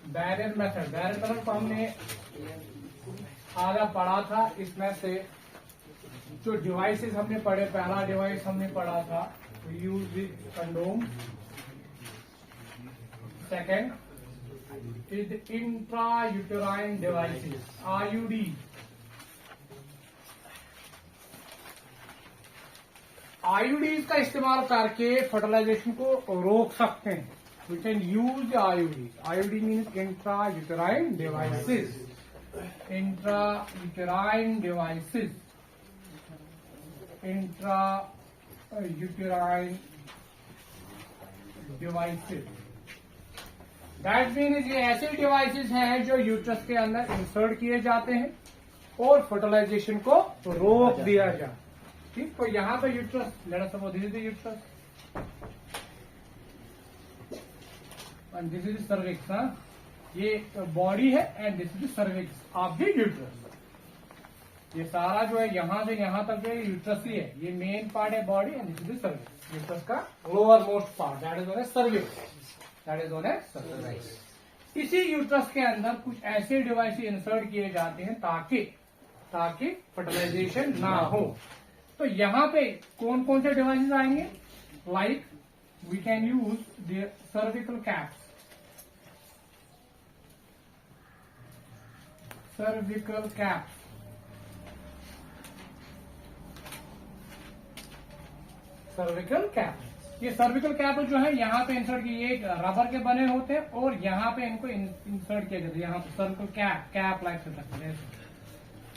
Barrier method को हमने आधा पढ़ा था। इसमें से जो डिवाइसेस हमने पढ़े, पहला डिवाइस हमने पढ़ा था use condom, second is intrauterine devices IUD। IUDs का इस्तेमाल करके फर्टिलाइजेशन को रोक सकते हैं। We can use IUDs. IUD means intrauterine devices. Intrauterine devices. Intrauterine devices. That means ये ऐसे डिवाइसेस हैं जो यूट्रस के अंदर इंसर्ट किए जाते हैं और फर्टिलाइजेशन को रोक दिया जाए। ठीक, तो यहाँ पे uterus, late us suppose this is the uterus and this is cervix. ये बॉडी है and this is cervix of the uterus. ये सारा जो है यहाँ से यहाँ तक जो है यूट्रस ही है। ये मेन पार्ट है body and this is cervix. Uterus का lower most part that is on a cervix, that is on a cervix. इसी यूट्रस के अंदर कुछ ऐसे डिवाइस इंसर्ट किए जाते हैं ताकि फर्टिलाइजेशन ना हो। तो यहाँ पे कौन कौन से डिवाइसेस आएंगे? Like we can use the cervical caps, cervical caps, cervical cap. ये सर्विकल कैप जो है यहाँ पे इंसर्ट किए, ये रबर के बने होते हैं और यहाँ पे इनको इंसर्ट किया जाता है। यहाँ पे सर्विकल कैप लाइक स्ट्रक्चर,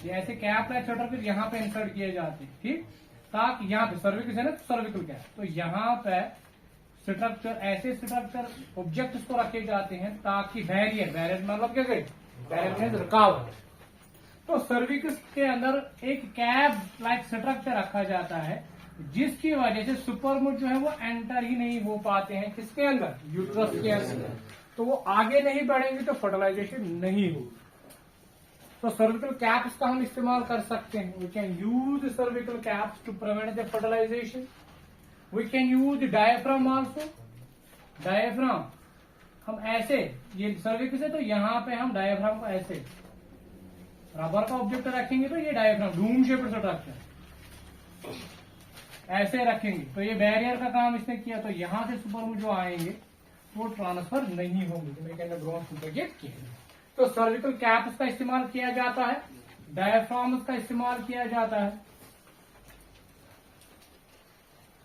ये ऐसे कैप लाइक स्ट्रक्चर यहाँ पे इंसर्ट किए जाते हैं। ठीक, ताकि यहाँ पे सर्विकल है ना, सर्विकल कैप, तो यहाँ पे स्ट्रक्चर, ऐसे स्ट्रक्चर ऑब्जेक्ट्स को रखे जाते हैं ताकि बैरियर मतलब क्या कहे, बैरियर रुकावट। तो सर्विक्स के अंदर एक कैप लाइक स्ट्रक्चर रखा जाता है जिसकी वजह से सुपरमूड जो है वो एंटर ही नहीं हो पाते हैं किसके अंदर, यूट्रस के अंदर। तो वो आगे नहीं बढ़ेंगे तो फर्टिलाइजेशन नहीं होगी। तो सर्विकल कैप्स का हम इस्तेमाल कर सकते हैं। We can use cervical caps to prevent the fertilisation. We can use diaphragm also. Diaphragm हम ऐसे, ये सर्विक्स है तो यहाँ पे हम डायफ्राम को ऐसे रबर का ऑब्जेक्ट रखेंगे तो ये डायफ्राम डूम शेप स्ट्रक्चर ऐसे रखेंगे तो ये बैरियर का काम इसने किया। तो यहाँ से सुपरमूड जो आएंगे वो ट्रांसफर नहीं होंगे। तो मेरे ग्रोथ प्रोपेगेट किया। तो सर्विकल कैप्स का इस्तेमाल किया जाता है, डायफ्राम्स का इस्तेमाल किया जाता है।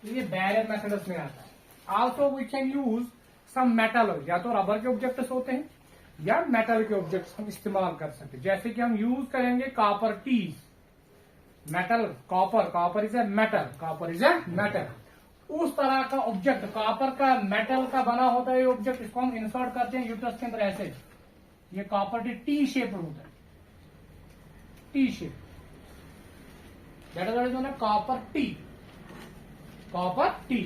ये बैरियर मेथड्स में आता है। Also we can use some metal, या तो रबर के ऑब्जेक्ट्स होते हैं या मेटल के ऑब्जेक्ट्स हम इस्तेमाल कर सकते हैं। जैसे कि हम यूज करेंगे copper Ts, metal, copper is a metal, copper is a metal. उस तरह का ऑब्जेक्ट, कॉपर का मेटल का बना होता है ये ऑब्जेक्ट, इसको हम इंसर्ट करते हैं यूट्रस के अंदर ऐसे। ये कॉपर टी शेप होता है, T shape, that is copper T, copper T.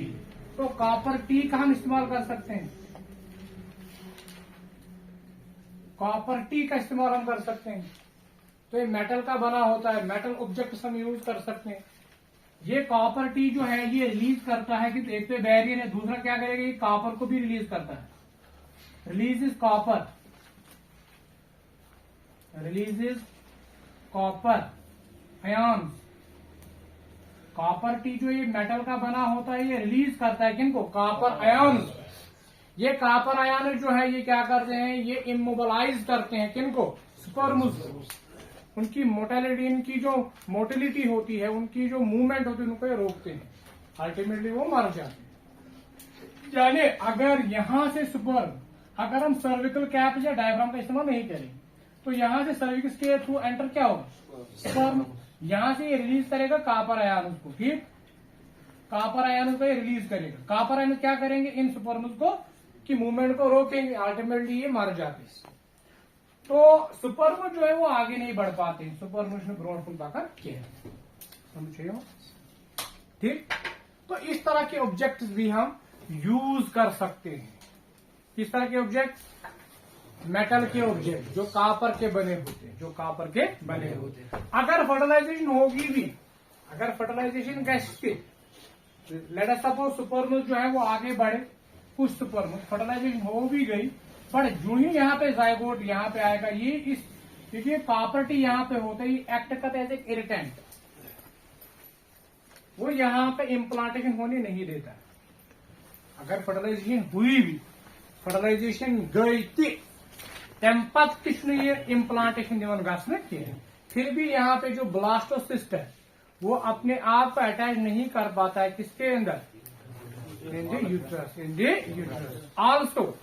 तो कॉपर टी का हम इस्तेमाल कर सकते हैं, कॉपर टी का इस्तेमाल हम कर सकते हैं। तो ये मेटल का बना होता है, मेटल ऑब्जेक्ट हम यूज कर सकते हैं। ये कॉपर टी जो है ये रिलीज करता है कि एक पे बैरियर है, दूसरा क्या करेगा, ये कॉपर को भी रिलीज करता है। Release is copper, release is copper ions. Copper T जो ये मेटल का बना होता है ये रिलीज करता है किनको, कॉपर आयन्स। ये कॉपर आयन जो है ये क्या करते हैं, ये इमोबलाइज करते हैं किनको, स्पर्म्स। उनकी मोटेलिटी, इनकी जो मोटिलिटी होती है, उनकी जो मूवमेंट होती है, उनको ये रोकते हैं। अल्टीमेटली वो मर जाते हैं। यानी अगर यहां से स्पर्म, अगर हम सर्विकल कैप या डायफ्राम का इस्तेमाल नहीं करेंगे तो यहां से सर्विक्स के थ्रू एंटर क्या होगा, स्पर्म। यहां से ये रिलीज करेगा कॉपर आयन को। ठीक, कॉपर आयन को ये रिलीज करेगा। कॉपर आयन क्या करेंगे, इन स्पर्म्स को की मूवमेंट को रोकेंगे, अल्टीमेटली ये मर जाते हैं। तो सुपरमूड जो है वो आगे नहीं बढ़ पाते हैं। सुपरमूड ने ग्रोथ फुल पाकर किया, समझिए। ठीक, तो इस तरह के ऑब्जेक्ट्स भी हम यूज कर सकते हैं। किस तरह के ऑब्जेक्ट, मेटल के ऑब्जेक्ट जो कॉपर के बने होते हैं, जो कॉपर के बने होते हैं। अगर फर्टिलाइजेशन होगी भी, अगर फर्टिलाइजेशन कैसे, लेट अस सपोज सुपरमूड जो है वो आगे बढ़े कुछ सुपरमोस्ट फर्टिलाइजेशन हो भी गई, पर जो ही यहाँ पे जायगोट यहाँ पे आएगा, ये इस क्योंकि प्रॉपर्टी यहाँ पे होता है, एक्ट करता है एज ए इरिटेंट, वो यहाँ पे इम्प्लांटेशन होने नहीं देता। अगर फर्टिलाइजेशन हुई भी, फर्टिलाइजेशन गई थी, तम पत्त ये इम्प्लांटेशन दिवन गसने कह, फिर भी यहाँ पे जो ब्लास्टोसिस्ट है वो अपने आप को अटैच नहीं कर पाता है किसके अंदर, इन द यूट्रस। आल्सो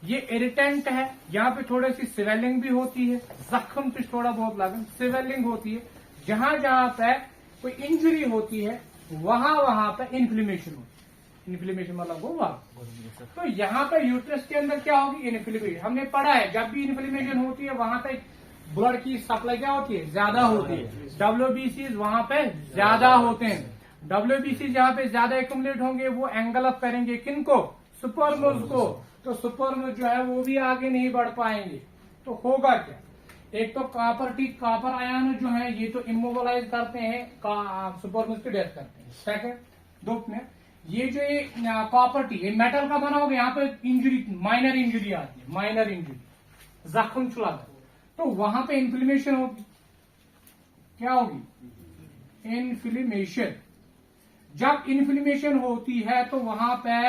ये इरिटेंट है, यहाँ पे थोड़ी सी स्वेलिंग भी होती है, जख्म से थोड़ा बहुत लगन स्वेलिंग होती है, जहां जहां पे कोई इंजरी होती है वहां पे इन्फ्लेमेशन होती है। इन्फ्लेमेशन मतलब होगा, तो यहाँ पे यूट्रस के अंदर क्या होगी, इन्फ्लेमेशन। हमने पढ़ा है जब भी इन्फ्लेमेशन होती है वहां पे ब्लड की सप्लाई क्या होती है, ज्यादा होती है, डब्ल्यूबीसी वहां पे ज्यादा होते हैं। डब्ल्यूबीसी जहाँ पे ज्यादा एक्यूमुलेट होंगे वो एंगलअप करेंगे किनको, सुपरमोज को, तो सुपरमोज जो है वो भी आगे नहीं बढ़ पाएंगे। तो होगा क्या, एक तो कॉपर आयन जो है ये तो इमोबलाइज करते हैं, सुपरमोज की डेथ करते हैं। सेकंड दो में ये जो कॉपर टी मेटल का बना होगा, यहाँ पे इंजरी, माइनर इंजरी आती है, माइनर इंजरी, जख्म चुलाता, तो वहां पे इन्फ्लेमेशन होगी। क्या होगी, इन्फ्लेमेशन। जब इन्फ्लेमेशन होती है तो वहां पे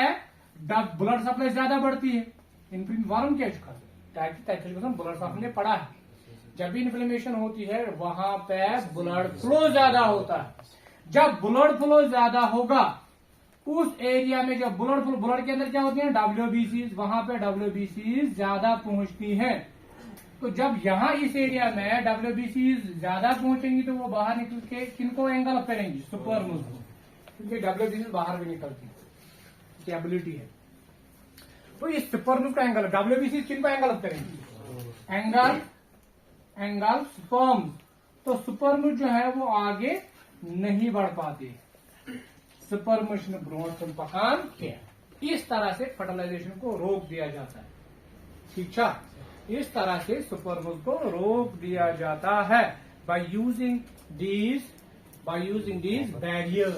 ब्लड सप्लाई ज्यादा बढ़ती है, वारम क्या ब्लड सप्लाई ने पड़ा है। जब भी इन्फ्लेमेशन होती है वहां पे ब्लड फ्लो ज्यादा होता है। जब ब्लड फ्लो ज्यादा होगा उस एरिया में, जब ब्लड के अंदर क्या होती है, डब्ल्यूबीसी, वहां पे डब्ल्यूबीसी ज्यादा पहुंचती हैं। तो जब यहाँ इस एरिया में डब्ल्यूबीसी ज्यादा पहुंचेंगी तो वो बाहर निकल के किनको एंगल करेंगी, सुपरमोज को, क्योंकि डब्ल्यूबीसी बाहर भी निकलती है, की एबिलिटी है। तो इस सुपरमोज का एंगल, डब्ल्यूबीसी किनको एंगल करेंगी, एंगल स्पर्म। तो सुपरमोज जो है वो आगे नहीं बढ़ पाती, सुपरमोशन ब्रोथ पकान क्या। इस तरह से फर्टिलाइजेशन को रोक दिया जाता है, ठीक है। इस तरह से सुपरमोज को रोक दिया जाता है बाय यूजिंग दीज बैरियर्स,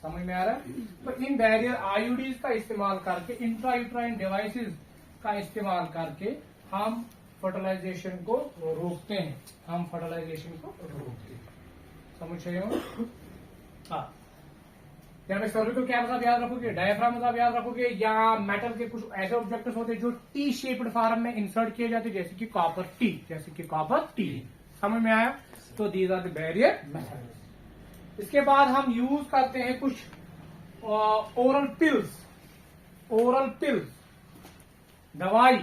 समझ में आ रहा है। तो इन बैरियर आईयूडीज का इस्तेमाल करके, इंट्रायूट्राइन डिवाइसेस का इस्तेमाल करके हम फर्टिलाइजेशन को रोकते हैं, समझ रहे हो। हाँ, यहाँ पे सर्विकल क्या मतलब याद रखोगे, डायफ्राम मतलब याद रखोगे, या मेटल के कुछ ऐसे ऑब्जेक्ट्स होते हैं जो टी शेप्ड फॉर्म में इंसर्ट किए जाते हैं, जैसे कि कॉपर टी, समझ में आया। तो these are the barrier methods. इसके बाद हम यूज करते हैं कुछ ओरल पिल्स, दवाई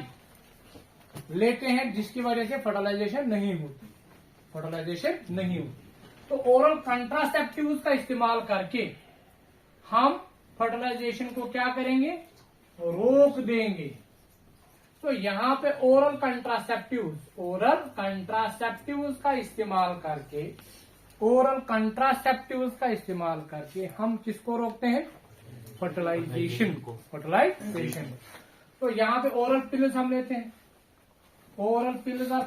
लेते हैं जिसकी वजह से फर्टिलाइजेशन नहीं होती। तो ओरल कंट्रासेप्टिव्स का इस्तेमाल करके हम फर्टिलाइजेशन को क्या करेंगे, रोक देंगे। तो यहाँ पे ओरल कंट्रासेप्टिव्स का इस्तेमाल करके हम किसको रोकते हैं, फर्टिलाइजेशन को। तो यहाँ पे ओरल पिल्स हम लेते हैं, ओरल पिल्स आर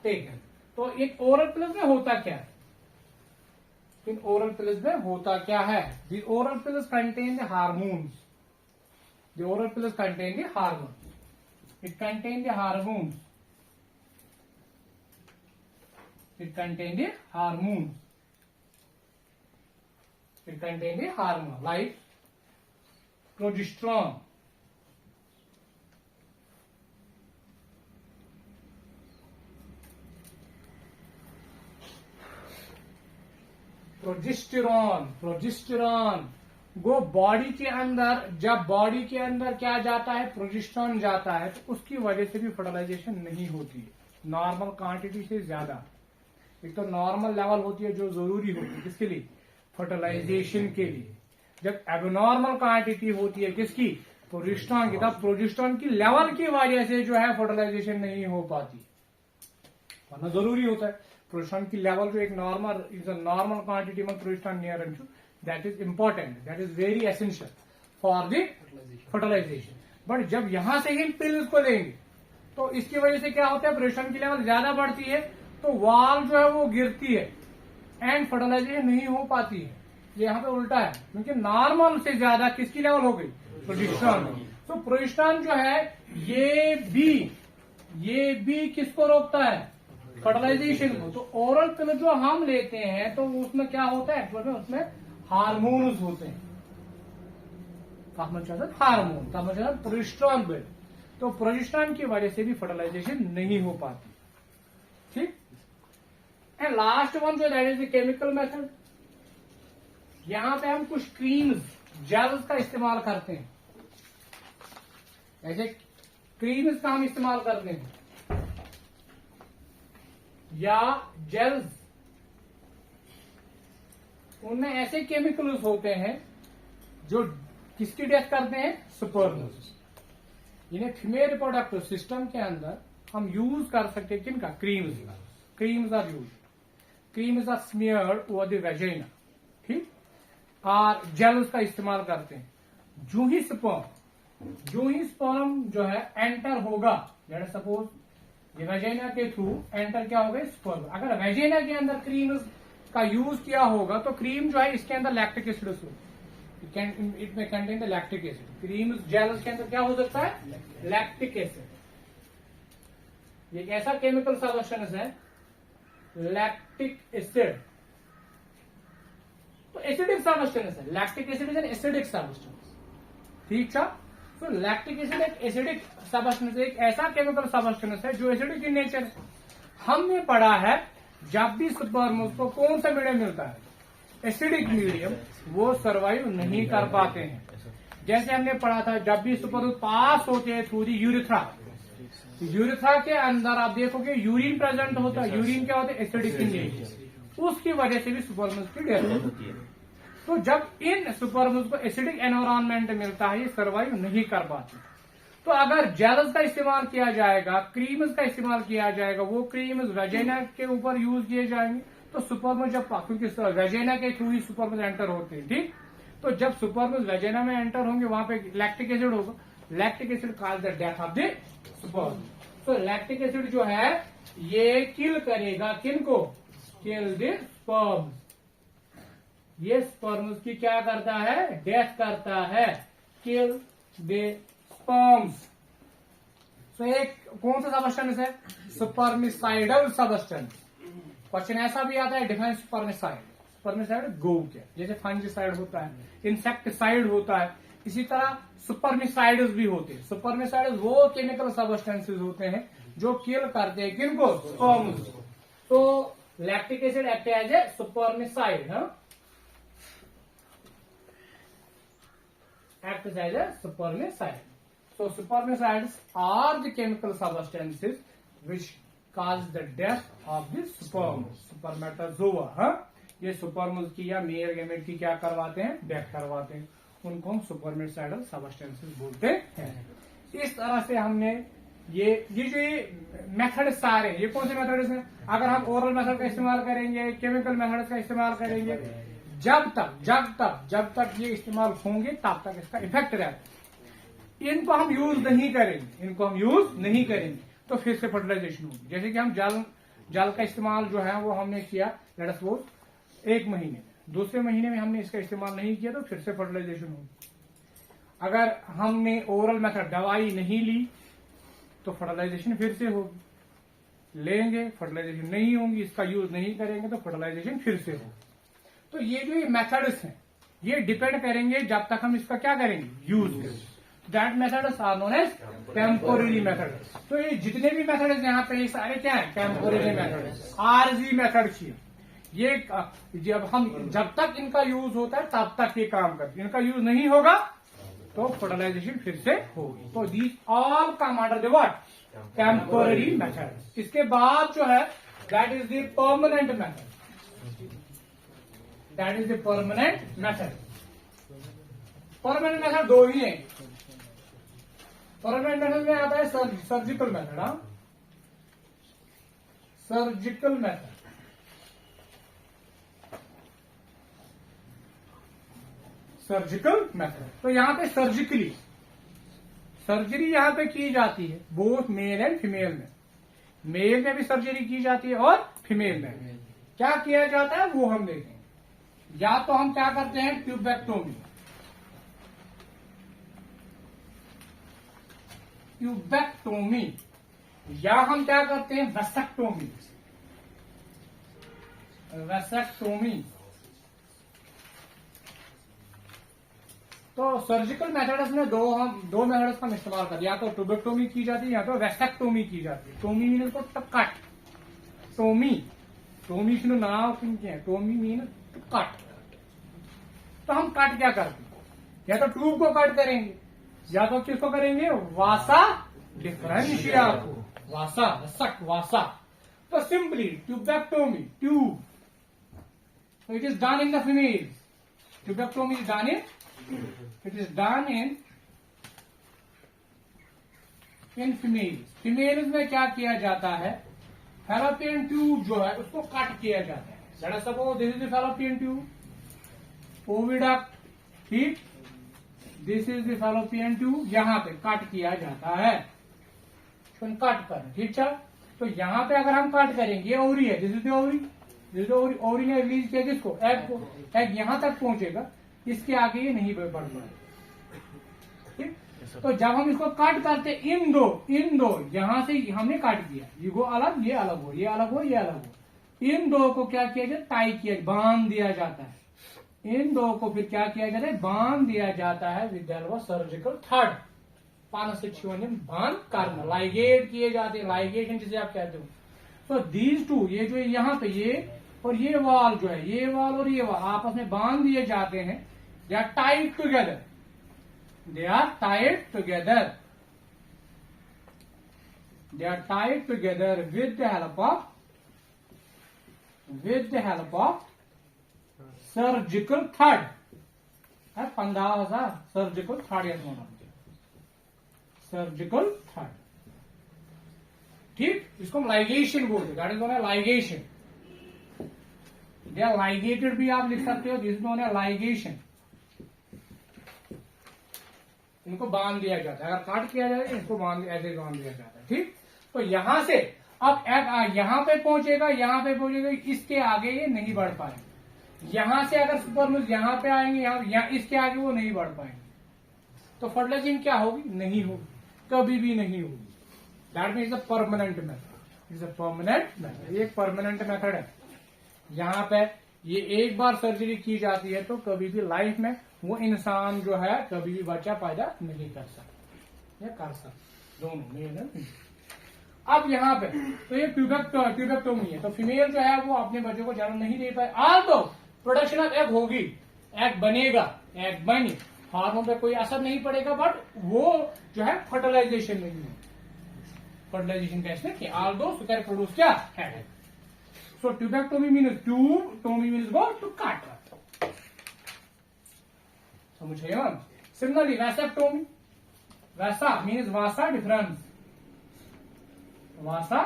टेकन। तो एक ओरल पिल्स में होता क्या है, इन ओरल पिल्स में होता क्या है, दी oral pills contain the hormones, it contain the hormone like progesterone, वो बॉडी के अंदर, जब बॉडी के अंदर क्या जाता है, प्रोजेस्टेरोन जाता है, तो उसकी वजह से भी फर्टिलाइजेशन नहीं होती है नॉर्मल क्वांटिटी से ज्यादा। एक तो नॉर्मल लेवल होती है जो जरूरी होती है किसके लिए, फर्टिलाइजेशन के लिए। जब एबनॉर्मल क्वांटिटी होती है किसकी, प्रोजेस्टेरोन की, तब प्रोजेस्टेरोन की लेवल की वजह से जो है फर्टिलाइजेशन नहीं हो पाती, वरना जरूरी होता है। प्रोजेस्टेरोन की लेवल जो एक नॉर्मल क्वांटिटी में progesterone near to, that is important, that is very essential for the fertilisation. But जब यहां से ही पिल्स को लेंगे तो इसकी वजह से क्या होता है, प्रोजेस्टेरोन की लेवल ज्यादा बढ़ती है, तो वाल जो है वो गिरती है, एंड फर्टिलाइजेशन नहीं हो पाती है। ये यहाँ पे उल्टा है, क्योंकि नॉर्मल से ज्यादा किसकी लेवल हो गई, प्रोजेस्टेरॉन। तो प्रोजेस्टेरॉन जो है ये भी किसको रोकता है, फर्टिलाइजेशन को। तो ओरल पिल जो हम लेते हैं तो उसमें क्या होता है, एक्चुअल में उसमें हार्मोन्स होते हैं, हार्मोन प्रोजेस्टेरॉन बिल्ड। तो प्रोजेस्टेरॉन की वजह से भी फर्टिलाइजेशन नहीं हो पाती, ठीक। एंड लास्ट वन जो that is the chemical method. यहां पे हम कुछ क्रीम्स, जेल्स का इस्तेमाल करते हैं। ऐसे क्रीम्स का हम इस्तेमाल करते हैं या जेल्स, उनमें ऐसे केमिकल्स होते हैं जो किसकी डेथ करते हैं, स्पर्म्स। इन्हें फीमेल रिप्रोडक्टिव सिस्टम के अंदर हम यूज कर सकते हैं किनका, creams are use, creams are smeared over the vagina, ठीक। और जेल्स का इस्तेमाल करते हैं। जो ही स्पर्म जो है एंटर होगा, लेट्स सपोज ये वेजाइना के थ्रू एंटर क्या होगा, स्पर्म। अगर वेजाइना के अंदर क्रीम का यूज किया होगा तो क्रीम जो है इसके अंदर लैक्टिक एसिड इट में contain the lactic acid. Cream gels के अंदर क्या हो सकता है, लैक्टिक एसिड। ये एक ऐसा केमिकल सब्सटेंस है लैक्टिक एसिड, तो एसिडिक सब्सटेंस है। Lactic acid is an acidic substance, ठीक है। तो लैक्टिक एसिड एक एसिडिक सब्सटेंस, एक ऐसा केमिकल सब्सटेंस है जो एसिडिक इन नेचर है। हमने पढ़ा है जब भी स्पर्म को कौन सा मीडियम मिलता है, एसिडिक मीडियम, वो सर्वाइव नहीं कर पाते हैं। जैसे हमने पढ़ा था जब भी स्पर्म पास होते हैं थ्रू दी यूरिथ्रा, यूरिथ्रा के अंदर आप देखोगे यूरिन प्रेजेंट होता है। यूरिन क्या होता है, एसिडिक इन नेचर, उसकी वजह से भी स्पर्म की डेथ होती है। तो जब इन स्पर्म्स को एसिडिक एनवायरमेंट मिलता है, ये सर्वाइव नहीं कर पाते। तो अगर जेल्स का इस्तेमाल किया जाएगा, क्रीम्स का इस्तेमाल किया जाएगा, वो क्रीम्स वेजाइना के ऊपर यूज किए जाएंगे, तो स्पर्म जब, क्योंकि वेजाइना के थ्रू ही स्पर्म एंटर होते हैं, ठीक। तो जब स्पर्म वेजाइना में एंटर होंगे वहां पे लैक्टिक एसिड होगा, lactic acid cause the death of the sperm. तो लैक्टिक एसिड जो है ये किल करेगा किनको, किल द स्पर्म। ये स्पर्म्स की क्या करता है, डेथ करता है, किल द स्पर्म्स। तो एक कौन सा सब्सटेंस है, स्पर्मिसाइडल सब्सटेंस। क्वेश्चन ऐसा भी आता है, डिफाइन स्पर्मिसाइड। स्पर्मिसाइड गो क्या, जैसे फंजिसाइड होता है, इंसेक्टिसाइड होता है, इसी तरह सुपरमिसाइड्स भी होते हैं। सुपरमिसाइड्स वो केमिकल सब्सटेंसेस होते हैं जो किल करते हैं किनको, स्पर्म्स। तो lactic acid act as a spermicide, acts as a spermicide. So spermicides are the chemical substances which cause the death of the sperm, spermatozoa। ये स्पर्म्स की या मेल गैमेट की क्या करवाते हैं, डेथ करवाते हैं, उनको हम सुपरमिसाइडल सब्सटेंसेस बोलते हैं। इस तरह से हमने ये जो मेथड सारे, ये कौन से मेथड्स हैं, अगर हम ओरल मेथड का इस्तेमाल करेंगे, केमिकल मेथड का इस्तेमाल करेंगे, जब तक ये इस्तेमाल होंगे तब तक इसका इफेक्ट रहता है। इनको हम यूज नहीं करेंगे तो फिर से फर्टिलाइजेशन होगी। जैसे कि हम जल का इस्तेमाल जो है वो हमने किया, लेट अस सपोज 1 महीने, दूसरे महीने में हमने इसका इस्तेमाल नहीं किया तो फिर से फर्टिलाइजेशन होगी। अगर हमने ओरल मेथड दवाई नहीं ली तो फर्टिलाइजेशन फिर से होगी, लेंगे फर्टिलाइजेशन नहीं होगी, इसका यूज नहीं करेंगे तो फर्टिलाइजेशन फिर से होगी। तो ये जो मेथड्स हैं ये डिपेंड करेंगे जब तक हम इसका क्या करेंगे, यूज करेंगे। That methods are known as temporary method. तो ये जितने भी मेथड्स यहाँ पे ये सारे क्या है, टेम्पोररी मेथड, आरजी मेथड की। ये जब तक इनका यूज होता है तब तक ये काम करते हैं, इनका यूज नहीं होगा तो फर्टिलाइजेशन फिर से होगी। तो these all come under the what, temporary method. इसके बाद जो है that is the permanent method, that is the permanent method. Permanent method 2 ही है। परमानेंट मेथड में आता है surgical method, surgical method. Surgical method, तो यहां पे सर्जरी यहां पे की जाती है, बोथ मेल एंड फीमेल में। मेल में भी सर्जरी की जाती है और फीमेल में। क्या किया जाता है वो हम देखेंगे। या तो हम क्या करते हैं, ट्यूबेक्टोमी, ट्यूबेक्टोमी, या हम क्या करते हैं, वेसेक्टोमी, वेसेक्टोमी। तो सर्जिकल मेथड्स में दो मेथड्स का इस्तेमाल कर, या तो ट्यूबेक्टोमी की जाती है या तो वेसेक्टोमी की जाती है। टोमी मीन को कट, टोमी, टोमी से नाव टोमी मीन कट। तो हम कट क्या करते हैं, या तो ट्यूब को कट करेंगे या तो किसको करेंगे, वासा डिफरेंशिया को, वासा सक वासा। तो simply tubectomy, tube, it is done in the female, tubectomy is done in, it is done in females. Females में क्या किया जाता है, फैलोपियन ट्यूब जो है उसको कट किया जाता है। Let us suppose this is the fallopian tube, oviduct, ठीक, this is the fallopian tube, यहां पे कट किया जाता है, कट कर, ठीक चल। तो यहां पे अगर हम कट करेंगे, ये ओवरी है, this is the ovary, this is the ovary, ovary ने रिलीज किया किसको, एग को, एग यहां तक पहुंचेगा, इसके आगे ये नहीं बढ़ पाएगा, ठीक। तो जब हम इसको कट करते, इन दो यहां से हमने काट दिया, ये गो अलग, ये अलग हो, ये अलग हो, ये अलग हो, इन दो को क्या किया जाए, टाई किया, बांध दिया जाता है। इन दो को फिर क्या किया जाता है, बांध दिया जाता है with the help of surgical thread, बांध करना, लाइगेट किए जाते हैं, लाइगेशन जिसे आप कहते हो। तो दीज टू, ये जो यहाँ पे ये और ये वाल जो है, ये वाल और ये वाल आपस में बांध दिए जाते हैं, they are tied together, they are tied together, they are tied together with the help of surgical thread, 15,000 surgical thread, surgical thread, ठीक। इसको हम लाइगेशन बोलते हैं, that is known as ligation, they are ligated भी आप लिख सकते हो, this is known as ligation. इनको बांध दिया जाता है, अगर काट किया जाए इनको ऐसे बांध दिया जाता है, ठीक। तो यहां से अब यहां पे पहुंचेगा, यहां पे पहुंचेगा, इसके आगे ये नहीं बढ़ पाएंगे। यहां से अगर सुपरनूज यहां पे आएंगे, यहाँ इसके आगे वो नहीं बढ़ पाएंगे, तो फर्टिलाइजेशन क्या होगी, नहीं होगी, कभी भी नहीं होगी। That means a permanent method, is a permanent method, एक परमानेंट मेथड है। यहाँ पे ये एक बार सर्जरी की जाती है तो कभी भी लाइफ में वो इंसान जो है कभी भी बच्चा पैदा नहीं कर सकता, या कर सकता, दोनों में। अब यहाँ पे तो ये ट्यूबेक्टोमी है, तो फीमेल जो है वो अपने बच्चे को जन्म नहीं दे पाए, आज तो प्रोडक्शन ऑफ एग होगी, एग बनेगा, एग बनी, हार्मोन पे कोई असर नहीं पड़ेगा, बट वो जो है फर्टिलाइजेशन नहीं है, फर्टिलाइजेशन कैसे कि ऑल दो कैन प्रोड्यूस क्या है। So tubectomy means tube, tomy means go to cut, समझे हम। Similarly vasectomy, vasa means vasa deferens, vasa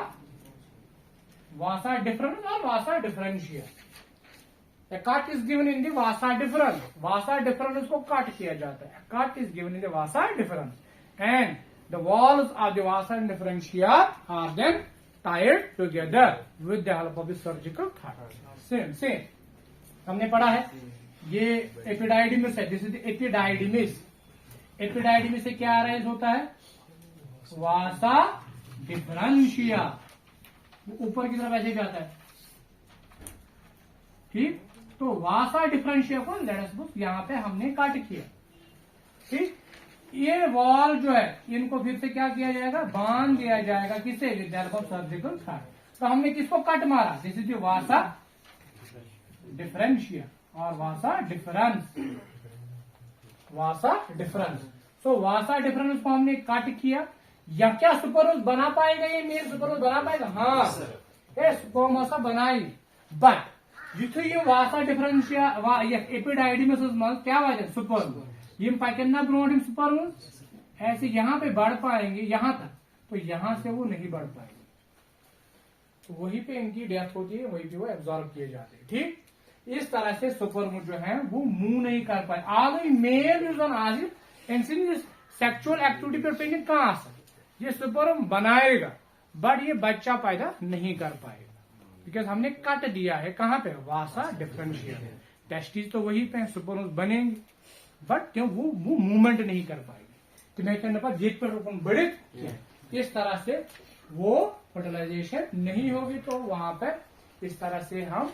deferens और vasa deferentia. The cut is given in the vasa difference. Vasa difference को cut किया जाता है. Cut is given in the vasa difference, and the walls of the vasa differentia are then tied together with the help of the surgical thread. Same. हमने पढ़ा है ये एपिडाइडिमिस है, this is एपिडाइडिमिस। एपिडाइडिमिस से क्या अराइज होता है, वासा डिफरेंशिया, ऊपर की तरफ ऐसे जाता है, ठीक। तो वासा डिफरेंशिया को लेट्स सपोज यहाँ पे हमने काट किया, ठीक। ये वॉल जो है इनको फिर से क्या किया जाएगा, बांध दिया जाएगा, किसे, with the help of surgical thread. तो हमने किसको कट मारा, दिस इज वासा डिफरेंशिया और वासा डिफरेंस, वासा डिफरेंस। सो वासा डिफरेंस को हमने कट किया, या क्या सुपरनोज बना पाएगा, ये मेल सुपरनोज बना पाएगा, हाँ स्पर्मासा बनाई, बट जिथे ये वासा डिफरेंशिया एपिडाइडिमिस क्या वजह, सुपरनोज, ये पैकेना ब्रोडिम सुपरनोज ऐसे यहाँ पे बढ़ पाएंगे यहाँ तक, तो यहाँ से वो नहीं बढ़ पाएंगे, तो वहीं पे इनकी डेथ होती है, वहीं पे वो एब्जॉर्ब किए जाते हैं, ठीक। इस तरह से सुपरनोज जो है वो मूव नहीं कर पाए। आगे मेल इज ऑन आज सेक्सुअल एक्टिविटी पर पेंडिंग कहां से, ये सुपरम बनाएगा बट ये बच्चा पैदा नहीं कर पाएगा, बिकॉज हमने कट दिया है कहाँ पे, वासा डिफरेंशियल। टेस्टिस तो वही पे सुपरनोज बनेंगे, बट क्यों वो मूवमेंट नहीं कर पाएगी। तो मैं कहने पर जेट पर रोपण बड़े इस तरह से वो फर्टिलाइजेशन नहीं होगी। तो वहां पर इस तरह से हम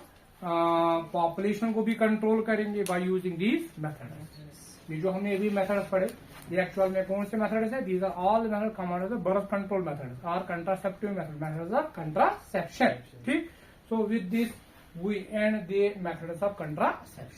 पॉपुलेशन को भी कंट्रोल करेंगे बाय यूजिंग दीज मेथड्स। ये जो हमने अभी मेथड्स पढ़े, ये एक्चुअल में कौन से मेथड्स है? These are all method command birth control methods और कंट्रासेप्टिव मेथड्स ऑफ कंट्रासेप्शन। ठीक, so with this we end the methods of contraception.